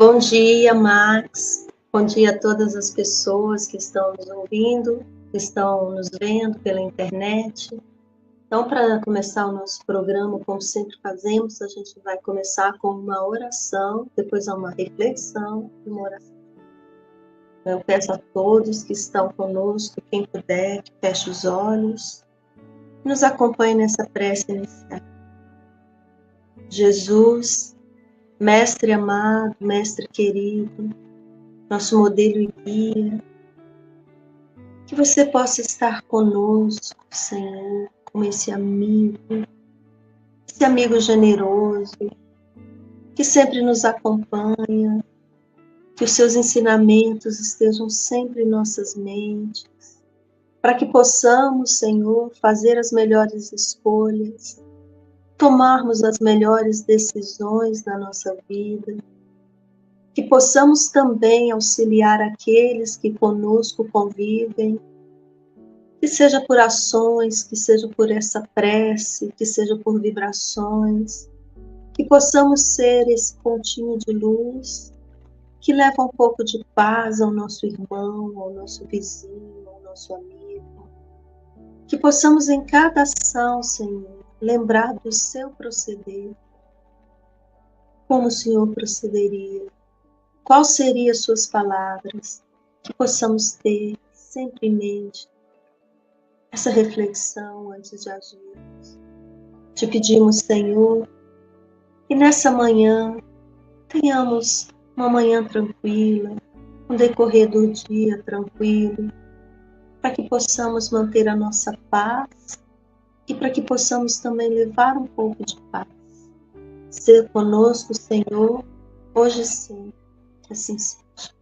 Bom dia, Max. Bom dia a todas as pessoas que estão nos ouvindo, que estão nos vendo pela internet. Então, para começar o nosso programa, como sempre fazemos, a gente vai começar com uma oração, depois uma reflexão e uma oração. Eu peço a todos que estão conosco, quem puder, que feche os olhos e nos acompanhe nessa prece inicial. Jesus, Mestre amado, Mestre querido, nosso modelo e guia, que você possa estar conosco, Senhor, como esse amigo generoso, que sempre nos acompanha, que os seus ensinamentos estejam sempre em nossas mentes, para que possamos, Senhor, fazer as melhores escolhas, tomarmos as melhores decisões na nossa vida, que possamos também auxiliar aqueles que conosco convivem, que seja por ações, que seja por essa prece, que seja por vibrações, que possamos ser esse pontinho de luz que leva um pouco de paz ao nosso irmão, ao nosso vizinho, ao nosso amigo, que possamos em cada ação, Senhor, lembrar do seu proceder, como o Senhor procederia, quais seriam as suas palavras, que possamos ter sempre em mente essa reflexão antes de agirmos. Te pedimos, Senhor, que nessa manhã tenhamos uma manhã tranquila, um decorrer do dia tranquilo, para que possamos manter a nossa paz e para que possamos também levar um pouco de paz. Ser conosco, Senhor, hoje sim, que assim seja.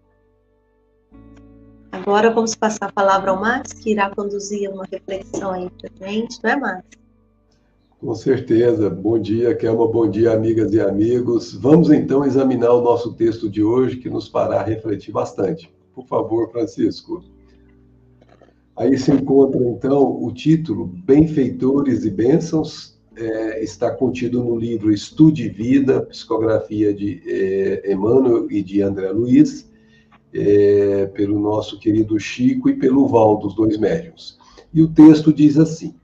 Agora vamos passar a palavra ao Max, que irá conduzir uma reflexão aí para a gente, não é, Max? Com certeza. Bom dia, Kelma. Bom dia, amigas e amigos. Vamos então examinar o nosso texto de hoje, que nos fará refletir bastante. Por favor, Francisco. Aí se encontra então o título Benfeitores e Bênçãos, está contido no livro Estude Vida, psicografia de Emmanuel e de André Luiz, pelo nosso querido Chico e pelo Val, dos dois médiuns. E o texto diz assim: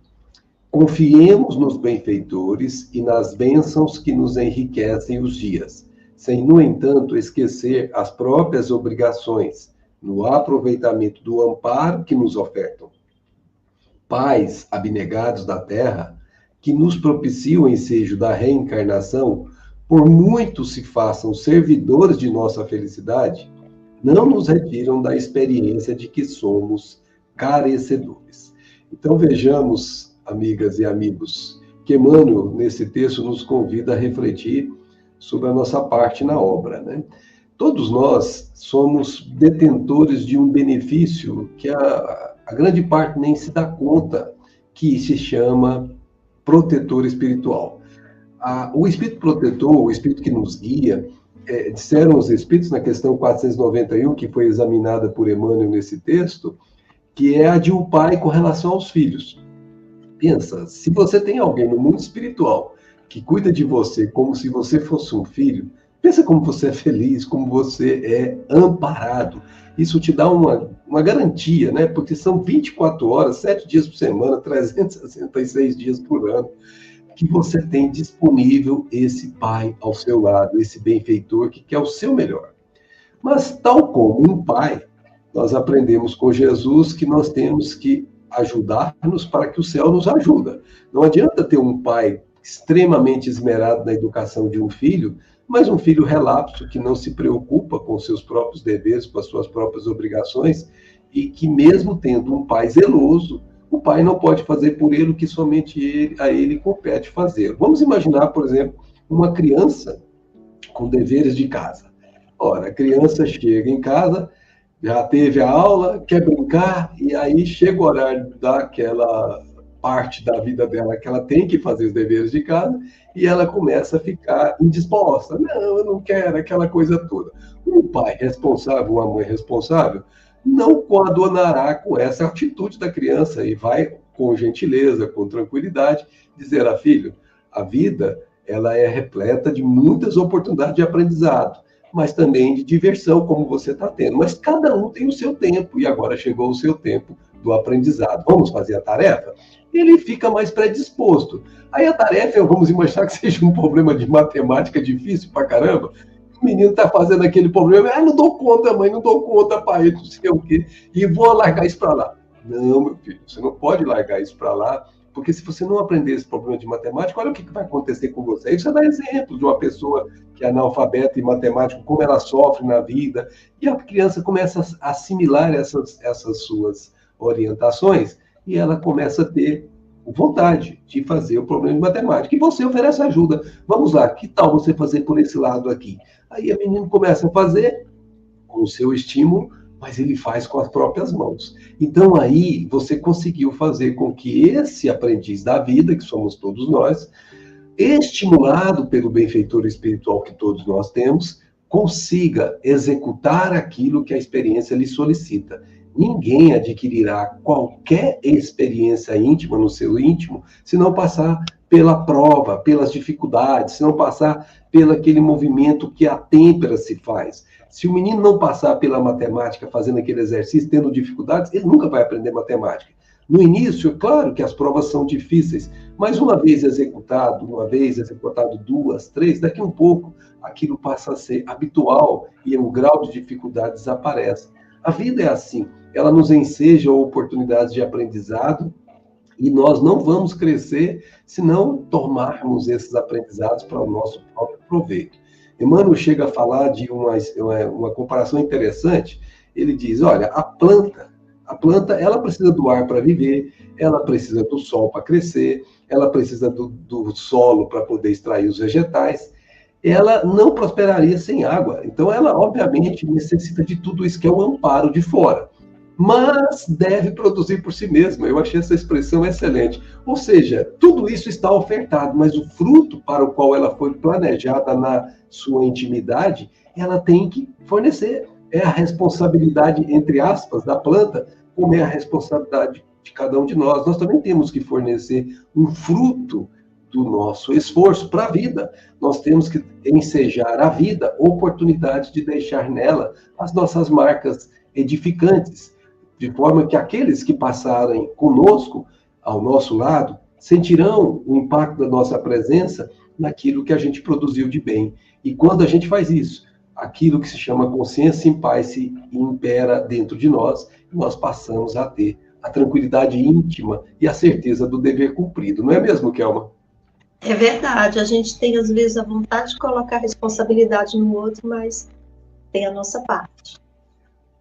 confiemos nos benfeitores e nas bênçãos que nos enriquecem os dias, sem, no entanto, esquecer as próprias obrigações, no aproveitamento do amparo que nos ofertam. Pais abnegados da terra, que nos propiciam o ensejo da reencarnação, por muito se façam servidores de nossa felicidade, não nos retiram da experiência de que somos carecedores. Então vejamos, amigas e amigos, que Emmanuel, nesse texto, nos convida a refletir sobre a nossa parte na obra, né? Todos nós somos detentores de um benefício que a grande parte nem se dá conta, que se chama protetor espiritual. O espírito protetor, o espírito que nos guia, disseram os espíritos na questão 491, que foi examinada por Emmanuel nesse texto, que é a de um pai com relação aos filhos. Pensa, se você tem alguém no mundo espiritual que cuida de você como se você fosse um filho, pensa como você é feliz, como você é amparado. Isso te dá uma garantia, né? Porque são 24 horas, 7 dias por semana, 366 dias por ano, que você tem disponível esse pai ao seu lado, esse benfeitor que quer o seu melhor. Mas, tal como um pai, nós aprendemos com Jesus que nós temos que ajudar-nos para que o céu nos ajuda. Não adianta ter um pai extremamente esmerado na educação de um filho, mas um filho relapso que não se preocupa com seus próprios deveres, com as suas próprias obrigações, e que mesmo tendo um pai zeloso, o pai não pode fazer por ele o que somente a ele compete fazer. Vamos imaginar, por exemplo, uma criança com deveres de casa. Ora, a criança chega em casa, já teve a aula, quer brincar, e aí chega o horário daquela parte da vida dela que ela tem que fazer os deveres de casa, e ela começa a ficar indisposta. Não, eu não quero, aquela coisa toda. Um pai responsável, uma mãe responsável, não coadunará com essa atitude da criança e vai, com gentileza, com tranquilidade, dizer a filho, a vida ela é repleta de muitas oportunidades de aprendizado, mas também de diversão, como você está tendo. Mas cada um tem o seu tempo, e agora chegou o seu tempo do aprendizado. Vamos fazer a tarefa? Ele fica mais predisposto. Aí a tarefa, vamos imaginar que seja um problema de matemática difícil pra caramba. O menino está fazendo aquele problema, não dou conta, mãe, não dou conta, pai, não sei o quê, e vou largar isso para lá. Não, meu filho, você não pode largar isso para lá, porque se você não aprender esse problema de matemática, olha o que vai acontecer com você. Isso é dar exemplo de uma pessoa que é analfabeta em matemática, como ela sofre na vida, e a criança começa a assimilar essas suas orientações, e ela começa a ter vontade de fazer o problema de matemática. E você oferece ajuda. Vamos lá, que tal você fazer por esse lado aqui? Aí a menina começa a fazer com o seu estímulo, mas ele faz com as próprias mãos. Então aí você conseguiu fazer com que esse aprendiz da vida, que somos todos nós, estimulado pelo benfeitor espiritual que todos nós temos, consiga executar aquilo que a experiência lhe solicita. Ninguém adquirirá qualquer experiência íntima no seu íntimo se não passar pela prova, pelas dificuldades, se não passar pelo aquele movimento que a têmpera se faz. Se o menino não passar pela matemática, fazendo aquele exercício, tendo dificuldades, ele nunca vai aprender matemática. No início, é claro que as provas são difíceis, mas uma vez executado 2, 3, daqui um pouco, aquilo passa a ser habitual e o grau de dificuldade desaparece. A vida é assim, ela nos enseja oportunidades de aprendizado e nós não vamos crescer se não tomarmos esses aprendizados para o nosso próprio proveito. Emmanuel chega a falar de uma comparação interessante. Ele diz, olha, a planta, ela precisa do ar para viver, ela precisa do sol para crescer, ela precisa do solo para poder extrair os vegetais. Ela não prosperaria sem água. Então, ela, obviamente, necessita de tudo isso, que é o amparo de fora. Mas deve produzir por si mesma. Eu achei essa expressão excelente. Ou seja, tudo isso está ofertado, mas o fruto para o qual ela foi planejada na sua intimidade, ela tem que fornecer. É a responsabilidade, entre aspas, da planta, como é a responsabilidade de cada um de nós. Nós também temos que fornecer um fruto do nosso esforço para a vida. Nós temos que ensejar a vida, oportunidade de deixar nela as nossas marcas edificantes, de forma que aqueles que passarem conosco, ao nosso lado, sentirão o impacto da nossa presença naquilo que a gente produziu de bem. E quando a gente faz isso, aquilo que se chama consciência em paz se impera dentro de nós, e nós passamos a ter a tranquilidade íntima e a certeza do dever cumprido. Não é mesmo, Kelma? É verdade, a gente tem às vezes a vontade de colocar a responsabilidade no outro, mas tem a nossa parte.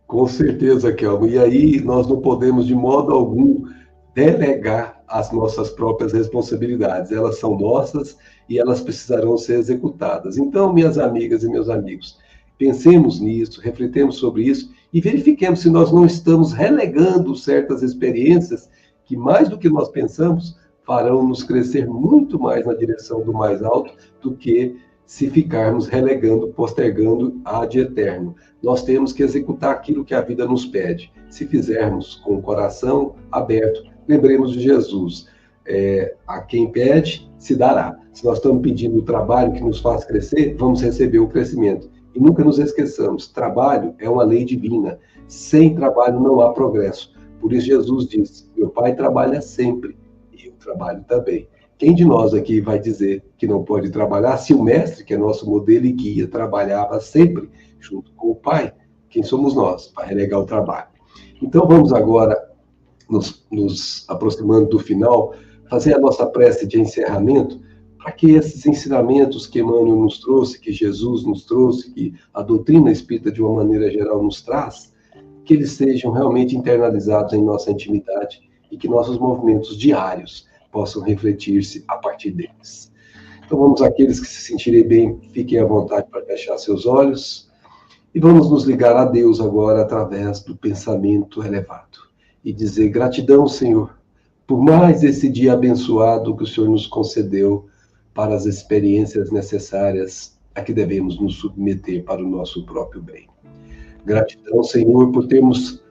Com certeza, Kelma. E aí nós não podemos de modo algum delegar as nossas próprias responsabilidades. Elas são nossas e elas precisarão ser executadas. Então, minhas amigas e meus amigos, pensemos nisso, refletemos sobre isso e verifiquemos se nós não estamos relegando certas experiências que, mais do que nós pensamos, farão nos crescer muito mais na direção do mais alto do que se ficarmos relegando, postergando ad eterno. Nós temos que executar aquilo que a vida nos pede. Se fizermos com o coração aberto, lembremos de Jesus. A quem pede, se dará. Se nós estamos pedindo o trabalho que nos faz crescer, vamos receber o crescimento. E nunca nos esqueçamos, trabalho é uma lei divina. Sem trabalho não há progresso. Por isso Jesus diz, meu Pai trabalha sempre. Trabalho também. Quem de nós aqui vai dizer que não pode trabalhar se o mestre, que é nosso modelo e guia, trabalhava sempre junto com o Pai? Quem somos nós para relegar o trabalho? Então vamos agora, nos aproximando do final, fazer a nossa prece de encerramento para que esses ensinamentos que Emmanuel nos trouxe, que Jesus nos trouxe, que a doutrina espírita de uma maneira geral nos traz, que eles sejam realmente internalizados em nossa intimidade e que nossos movimentos diários possam refletir-se a partir deles. Então vamos àqueles que se sentirem bem, fiquem à vontade para fechar seus olhos e vamos nos ligar a Deus agora através do pensamento elevado e dizer gratidão, Senhor, por mais esse dia abençoado que o Senhor nos concedeu para as experiências necessárias a que devemos nos submeter para o nosso próprio bem. Gratidão, Senhor, por termos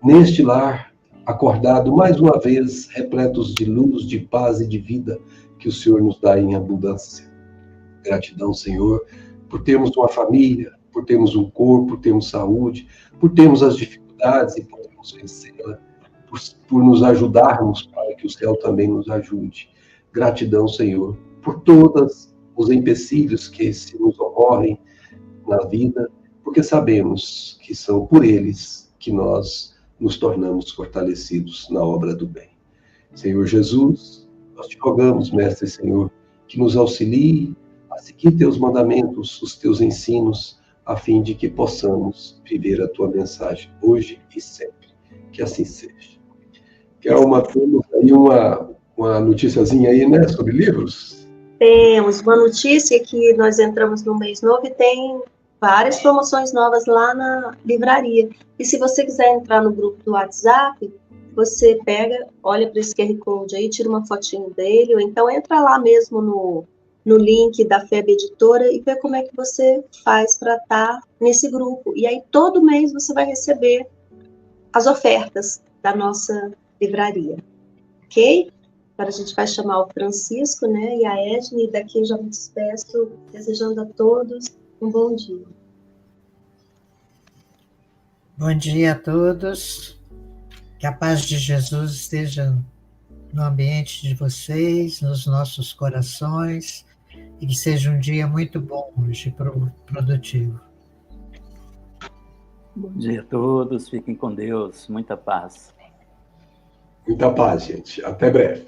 neste lar acordado mais uma vez, repletos de luz, de paz e de vida que o Senhor nos dá em abundância. Gratidão, Senhor, por termos uma família, por termos um corpo, por termos saúde, por termos as dificuldades e podemos vencê-la, por nos ajudarmos para que o céu também nos ajude. Gratidão, Senhor, por todos os empecilhos que se nos ocorrem na vida, porque sabemos que são por eles que nós nos tornamos fortalecidos na obra do bem. Senhor Jesus, nós te rogamos, Mestre Senhor, que nos auxilie a seguir teus mandamentos, os teus ensinos, a fim de que possamos viver a tua mensagem hoje e sempre. Que assim seja. Kelma, temos aí uma noticiazinha aí, né, sobre livros? Temos uma notícia que nós entramos no mês novo e tem várias promoções novas lá na livraria. E se você quiser entrar no grupo do WhatsApp, você pega, olha para esse QR Code aí, tira uma fotinho dele, ou então entra lá mesmo no link da FEB Editora e vê como é que você faz para estar nesse grupo. E aí todo mês você vai receber as ofertas da nossa livraria, ok? Agora a gente vai chamar o Francisco, né, e a Edne, e daqui eu já me despeço, desejando a todos um bom dia. Bom dia a todos. Que a paz de Jesus esteja no ambiente de vocês, nos nossos corações, e que seja um dia muito bom hoje, produtivo. Bom dia a todos, fiquem com Deus, muita paz. Muita paz, gente. Até breve.